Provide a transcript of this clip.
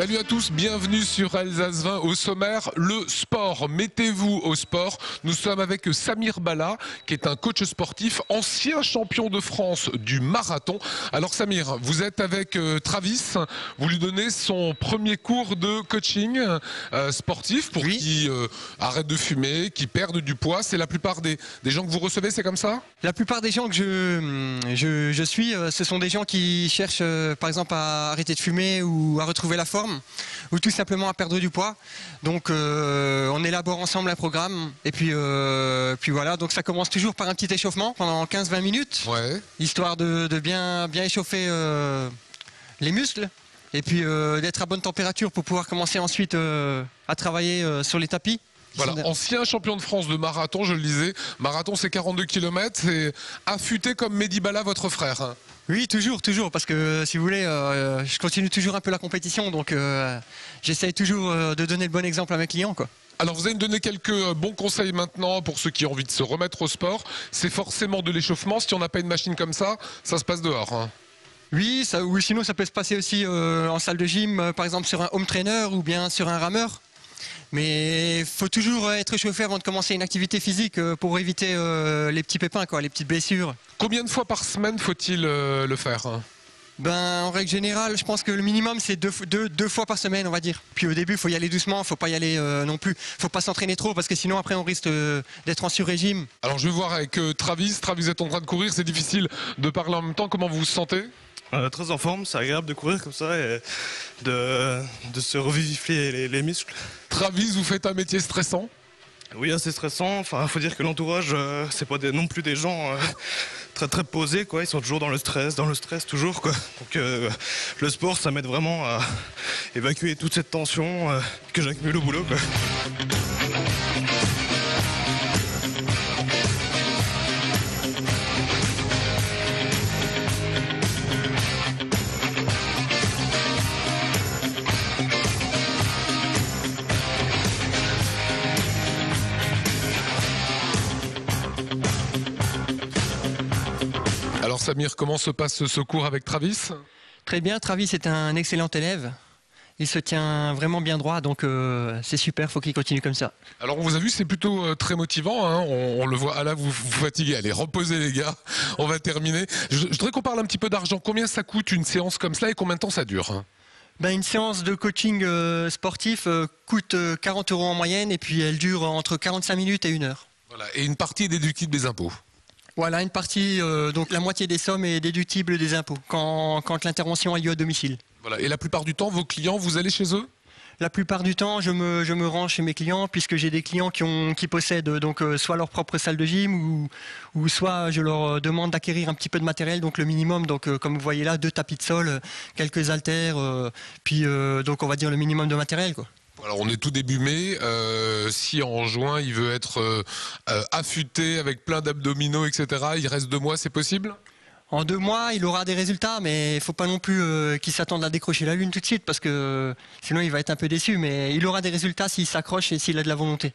Salut à tous, bienvenue sur Alsace 20 au sommaire, le sport. Mettez-vous au sport. Nous sommes avec Samir Bala, qui est un coach sportif, ancien champion de France du marathon. Alors Samir, vous êtes avec Travis, vous lui donnez son premier cours de coaching sportif pour qu'il arrête de fumer, qu'il perde du poids. C'est la plupart des gens que vous recevez, c'est comme ça? La plupart des gens que je suis, ce sont des gens qui cherchent par exemple à arrêter de fumer ou à retrouver la forme ou tout simplement à perdre du poids. Donc on élabore ensemble un programme et puis voilà, donc ça commence toujours par un petit échauffement pendant 15-20 minutes, histoire de bien échauffer les muscles et puis d'être à bonne température pour pouvoir commencer ensuite à travailler sur les tapis. Voilà, ancien champion de France de marathon, je le disais. Marathon, c'est 42 km. C'est affûté comme Mehdi Bala, votre frère. Oui, toujours, parce que si vous voulez, je continue toujours un peu la compétition, donc j'essaye toujours de donner le bon exemple à mes clients, quoi. Alors vous allez me donner quelques bons conseils maintenant pour ceux qui ont envie de se remettre au sport. C'est forcément de l'échauffement. Si on n'a pas une machine comme ça se passe dehors. Oui, ou sinon ça peut se passer aussi en salle de gym, par exemple sur un home trainer ou bien sur un rameur. Mais il faut toujours être chauffé avant de commencer une activité physique pour éviter les petits pépins, les petites blessures. Combien de fois par semaine faut-il le faire? En règle générale, je pense que le minimum c'est deux fois par semaine, on va dire. Puis au début, il faut y aller doucement, il ne faut pas y aller non plus. Il ne faut pas s'entraîner trop parce que sinon après on risque d'être en sur-régime. Alors je vais voir avec Travis. Travis est en train de courir, c'est difficile de parler en même temps. Comment vous vous sentez? Très en forme, c'est agréable de courir comme ça et de se revivifier les muscles. Travis, vous faites un métier stressant? Oui, assez stressant. Enfin, faut dire que l'entourage, c'est pas non plus des gens très posés, quoi. Ils sont toujours dans le stress toujours, quoi. Donc le sport, ça m'aide vraiment à évacuer toute cette tension que j'accumule au boulot, quoi. Alors Samir, comment se passe ce cours avec Travis? Très bien, Travis est un excellent élève. Il se tient vraiment bien droit, donc c'est super, faut qu'il continue comme ça. Alors on vous a vu, c'est plutôt très motivant, hein. On le voit, là vous vous fatiguez, allez reposez les gars, on va terminer. Je voudrais qu'on parle un petit peu d'argent, combien ça coûte une séance comme cela et combien de temps ça dure? Une séance de coaching sportif coûte 40 € en moyenne et puis elle dure entre 45 minutes et 1 heure. Voilà. Et une partie est déductible des impôts? Voilà, une partie, donc la moitié des sommes est déductible des impôts quand l'intervention a lieu à domicile. Voilà. Et la plupart du temps, vos clients, vous allez chez eux? La plupart du temps, je me rends chez mes clients puisque j'ai des clients qui possèdent donc soit leur propre salle de gym ou soit je leur demande d'acquérir un petit peu de matériel, donc le minimum, donc comme vous voyez là, 2 tapis de sol, quelques haltères, puis donc on va dire le minimum de matériel, quoi. Alors on est tout début mai, si en juin il veut être affûté avec plein d'abdominaux, etc., il reste 2 mois, c'est possible? En 2 mois, il aura des résultats, mais il ne faut pas non plus qu'il s'attende à décrocher la lune tout de suite, parce que sinon il va être un peu déçu, mais il aura des résultats s'il s'accroche et s'il a de la volonté.